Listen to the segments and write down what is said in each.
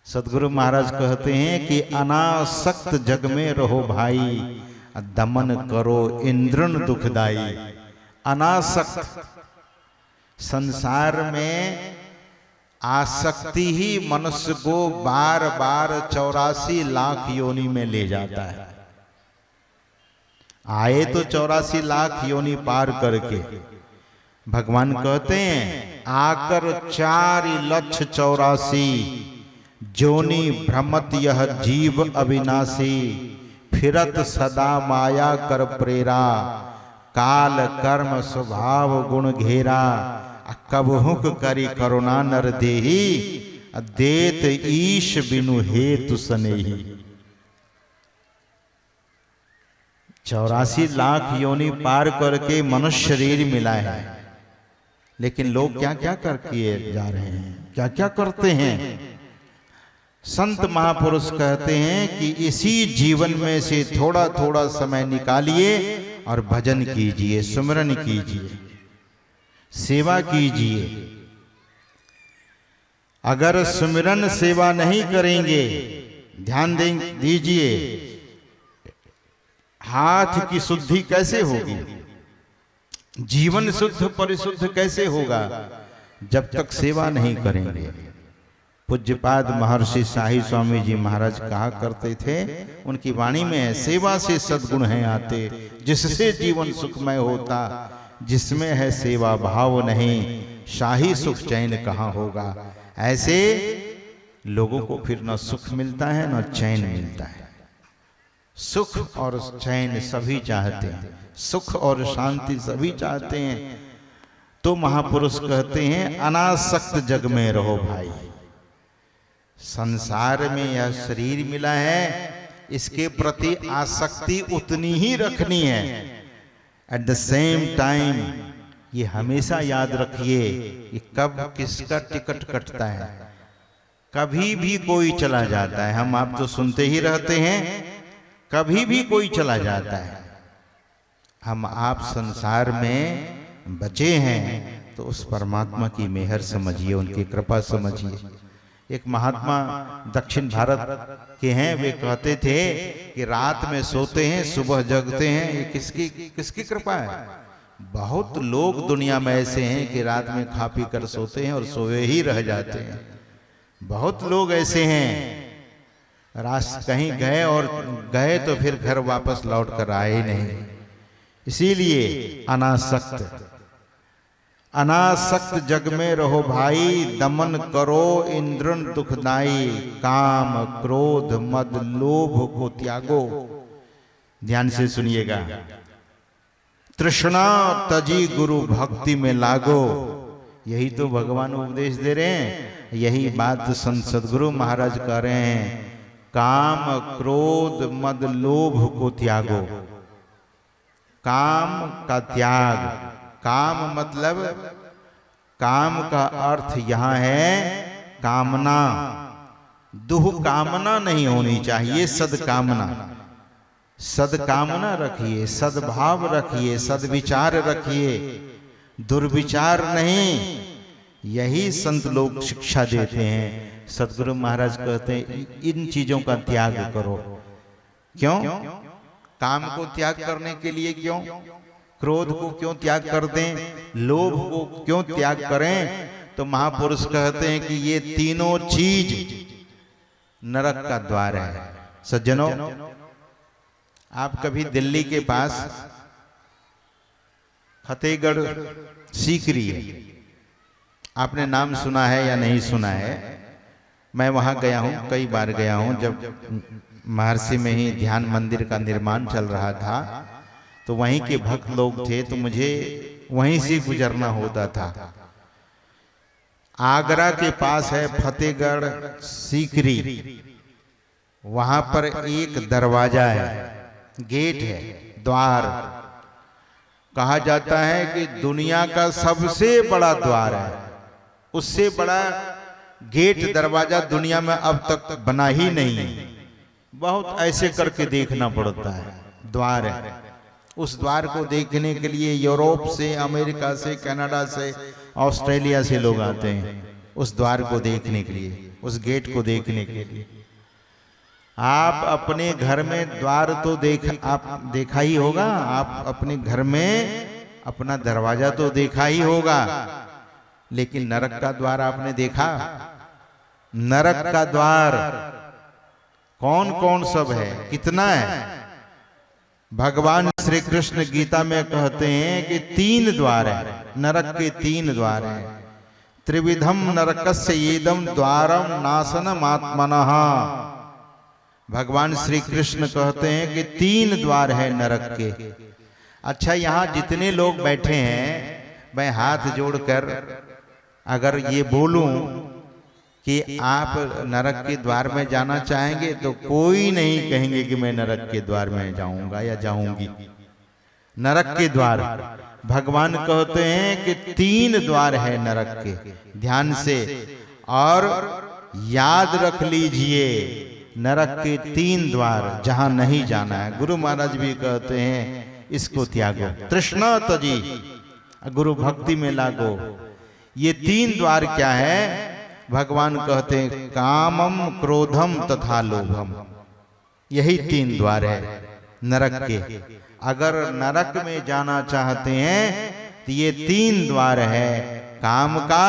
सदगुरु महाराज कहते हैं कि अनासक्त जग में रहो भाई, दमन करो इंद्रन दुखदाई। अनासक्त, संसार में आसक्ति ही मनुष्य को बार बार 84 लाख योनि में ले जाता है। आए तो 84 लाख योनि पार करके, भगवान कहते हैं आकर 4,84,000 जोनि भ्रमत यह जीव अविनाशी, फिरत सदा माया कर प्रेरा, काल कर्म स्वभाव गुण घेरा, कबहुक करी करुणा नर देही, देत ईश बिनु हेतु सनेही। 84 लाख योनि पार करके मनुष्य शरीर मिला है, लेकिन लोग क्या क्या करके जा रहे हैं, क्या क्या करते हैं। संत महापुरुष कहते हैं कि इसी जीवन में से थोड़ा थोड़ा समय निकालिए और भजन कीजिए, सुमिरन कीजिए, सेवा कीजिए। अगर सुमिरन सेवा नहीं करेंगे, ध्यान दीजिए, हाथ की शुद्धि कैसे होगी, जीवन शुद्ध परिशुद्ध कैसे होगा, जब तक सेवा नहीं करेंगे। पूज्यपाद महर्षि शाही स्वामी जी महाराज कहा करते थे, उनकी वाणी में है, सेवा से सद्गुण हैं आते, जिससे जीवन सुखमय होता, जिसमें है सेवा भाव नहीं, शाही सुख चैन कहाँ होगा। ऐसे लोगों को फिर न सुख मिलता है न चैन मिलता है। सुख और चैन सभी चाहते हैं, सुख और शांति सभी चाहते हैं। तो महापुरुष कहते हैं अनासक्त जग में रहो भाई। संसार में यह शरीर मिला है, इसके प्रति आसक्ति उतनी ही रखनी है। एट द सेम टाइम ये हमेशा याद रखिए कि कब किसका टिकट कटता है, कभी भी कोई चला जाता है। हम आप तो सुनते ही रहते हैं, कभी भी कोई चला जाता है। हम आप संसार में बचे हैं तो उस परमात्मा की मेहर समझिए, उनकी कृपा समझिए। एक महात्मा दक्षिण भारत के हैं, वे कहते थे कि रात में सोते हैं सुबह जगते हैं, ये किसकी कृपा है। बहुत लोग दुनिया में ऐसे हैं कि रात में खा पी कर सोते हैं और सोए ही रह जाते हैं। बहुत लोग ऐसे हैं, कहीं गए और गए तो फिर घर वापस लौट कर आए नहीं। इसीलिए अनासक्त जग में रहो भाई, दमन करो इंद्रन दुखदाई, काम क्रोध मद लोभ को त्यागो। ध्यान से सुनिएगा, तृष्णा तजी गुरु भक्ति में लागो। यही तो भगवान उपदेश दे रहे हैं, यही बात संत सदगुरु महाराज कह रहे हैं। काम क्रोध मद लोभ को त्यागो। काम का त्याग, काम मतलब, काम का अर्थ यहां है कामना। दुह कामना नहीं होनी चाहिए, सदकामना। सदकामना रखिए, सद्भाव रखिए, सद्विचार रखिए, दुर्विचार नहीं। यही संत लोग शिक्षा देते हैं। सदगुरु महाराज कहते हैं इन चीजों का त्याग करो। क्यों? काम को त्याग करने के लिए क्यों? क्रोध को क्यों त्याग कर दें? लोभ को क्यों त्याग करें? तो महापुरुष कहते हैं कि ये तीनों चीज नरक का द्वार है। सज्जनों, आप कभी दिल्ली के पास फतेहगढ़ सीकरी है, आपने नाम सुना है या नहीं सुना है? मैं वहां गया हूं, कई बार गया हूं। जब महर्षि में ही ध्यान मंदिर का निर्माण चल रहा था तो वहीं के भक्त लोग थे, तो मुझे वहीं से गुजरना होता था। आगरा के पास है फतेहगढ़ सीकरी, वहां पर एक दरवाजा है, गेट है, द्वार। कहा जाता है कि दुनिया का सबसे बड़ा द्वार है, उससे बड़ा गेट दरवाजा दुनिया में अब तक बना ही नहीं है। बहुत ऐसे करके देखना पड़ता है। द्वार है, उस द्वार को देखने के लिए यूरोप से, अमेरिका से, कनाडा से, ऑस्ट्रेलिया से लोग आते हैं उस द्वार को देखने के लिए। उस गेट को देखने के लिए। आप अपने घर में द्वार तो देखा ही होगा, आप अपने घर में अपना दरवाजा तो देखा ही होगा, लेकिन नरक का द्वार आपने देखा? नरक का द्वार कौन कौन सब है, कितना है? भगवान श्री कृष्ण गीता में कहते हैं कि 3 द्वार है, नरक के 3 द्वार हैं। त्रिविधम नरकस्य येदम द्वारम नाशनम आत्मनः। भगवान श्री कृष्ण कहते हैं कि 3 द्वार है नरक के। अच्छा, यहाँ जितने लोग बैठे हैं, मैं हाथ जोड़कर अगर ये बोलूं कि आप नरक के द्वार में जाना चाहेंगे तो कोई नहीं कहेंगे कि मैं नरक के द्वार में जाऊंगा या जाऊंगी। नरक के द्वार भगवान कहते हैं कि 3 द्वार है नरक के, ध्यान से और याद रख लीजिए। नरक के 3 द्वार जहां नहीं जाना है। गुरु महाराज भी कहते हैं इसको त्यागो, तृष्णा तजी, गुरु भक्ति में लागो। ये 3 द्वार क्या है? भगवान कहते हैं कामम क्रोधम तथा लोभम, यही 3 द्वार है नरक के। अगर नरक में जाना चाहते हैं तो ये 3 द्वार है, काम का,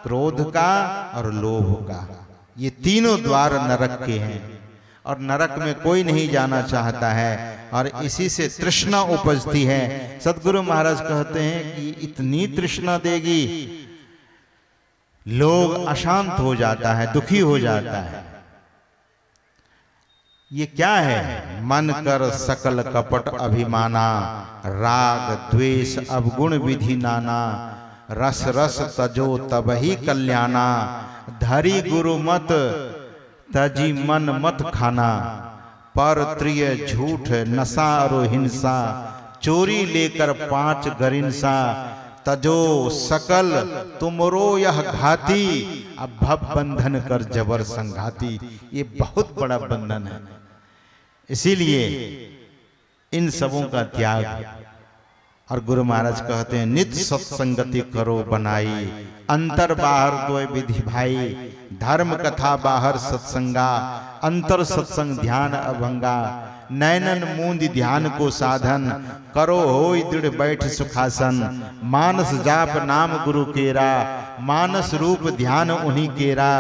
क्रोध का और लोभ का। ये तीनों द्वार नरक के हैं और नरक में कोई नहीं जाना चाहता है और इसी से तृष्णा उपजती है। सदगुरु महाराज कहते हैं कि इतनी तृष्णा देगी, लोग अशांत हो जाता है, दुखी हो जाता है। ये क्या है? मन कर सकल कपट अभिमाना, राग द्वेष अवगुण विधि नाना, रस रस तजो तबहि कल्याणा, धरी गुरु मत तजी मन मत खाना, पर त्रिय झूठ नशा और हिंसा, चोरी लेकर 5 गरिंसा, तजो सकल तुमरो यह घाती, अब भव बंधन कर जबर संघाती। ये बहुत बड़ा बंधन है, इसीलिए इन सबों का त्याग। और गुरु महाराज कहते हैं नित्य सत्संगति करो बनाई, अंतर बाहर 2 विधि भाई, धर्म कथा बाहर सत्संगा, अंतर सत्संग ध्यान अभंगा, नैनन मूंद ध्यान को साधन, करो होई दृढ़ बैठ सुखासन, मानस जाप नाम गुरु केरा, मानस रूप ध्यान उन्हीं केरा,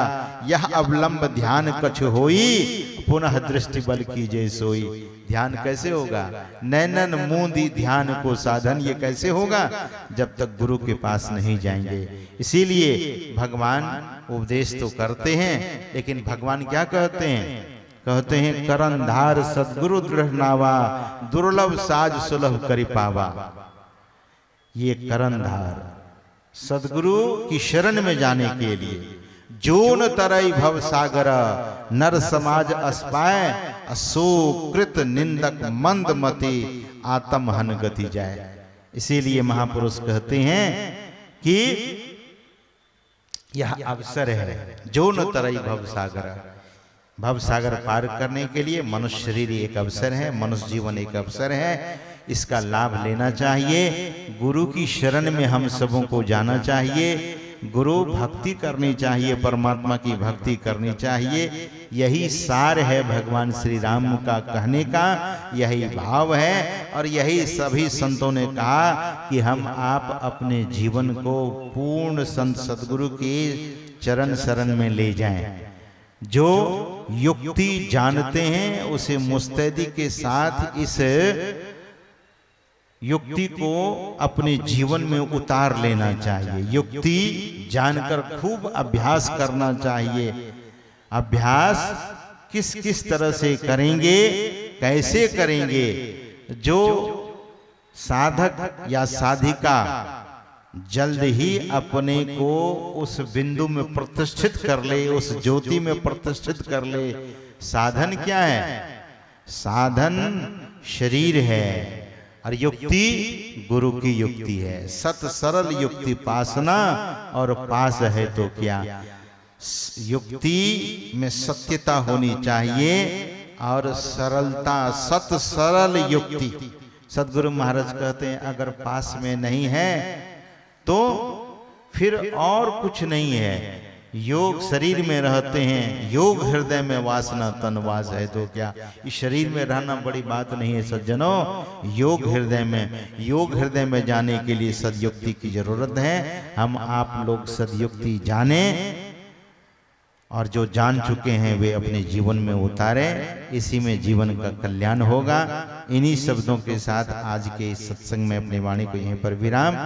यह अवलंब ध्यान कछ होई, पुनः दृष्टि बल कीजे सोई। ध्यान कैसे होगा? नैनन मूंदी ध्यान को साधन, ये कैसे होगा? जब तक गुरु के पास नहीं जाएंगे। इसीलिए भगवान उपदेश तो करते हैं, लेकिन भगवान क्या कहते हैं? कहते हैं करंधार सदगुरु दृढ़ नावा, दुर्लभ साज सुलभ करि पावा। ये करंधार सदगुरु की शरण में जाने के लिए, जोन तरई भव सागर, नर समाज अस्पाय, अशोकृत निंदक मंद मति, आत्म हन गति जाए। इसीलिए महापुरुष कहते हैं कि यह अवसर है, जोन तरई भव सागर। भव सागर पार करने के लिए मनुष्य शरीर एक अवसर है, मनुष्य जीवन एक अवसर है। इसका लाभ लेना चाहिए। गुरु की शरण में हम सबों को जाना चाहिए, गुरु भक्ति करनी चाहिए, परमात्मा की भक्ति करनी चाहिए। यही सार है भगवान श्री राम का कहने का, यही भाव है। और यही सभी संतों ने कहा कि हम आप अपने जीवन को पूर्ण संत सदगुरु के चरण शरण में ले जाएं। जो युक्ति जानते हैं उसे मुस्तैदी के साथ इस युक्ति को अपने जीवन में उतार लेना चाहिए। युक्ति जानकर खूब अभ्यास करना चाहिए। अभ्यास किस किस तरह से करेंगे, कैसे करेंगे? जो साधक या साधिका जल्द ही अपने को उस बिंदु में प्रतिष्ठित कर ले, उस ज्योति में प्रतिष्ठित कर ले। साधन क्या है? साधन शरीर है और युक्ति गुरु की युक्ति है। सत सरल युक्ति पासना, और पास है तो क्या। युक्ति में सत्यता होनी चाहिए और सरलता, सत सरल युक्ति। सदगुरु महाराज कहते हैं अगर पास में नहीं है तो फिर और कुछ नहीं है। योग शरीर में रहते हैं, योग हृदय में वासना तन वास है तो क्या। इस शरीर में रहना बड़ी बात नहीं है सज्जनों, योग हृदय में, योग हृदय में जाने के लिए सदयुक्ति की जरूरत है। हम आप लोग सदयुक्ति जाने और जो जान चुके हैं वे अपने जीवन में उतारे, इसी में जीवन का कल्याण होगा। इन्हीं शब्दों के साथ आज के इस सत्संग में अपनी वाणी को यहीं पर विराम।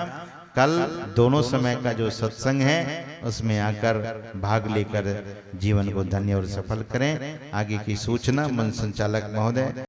कल दोनों समय का जो सत्संग है उसमें आकर भाग लेकर जीवन को धन्य और सफल करें। आगे की सूचना मंच संचालक महोदय।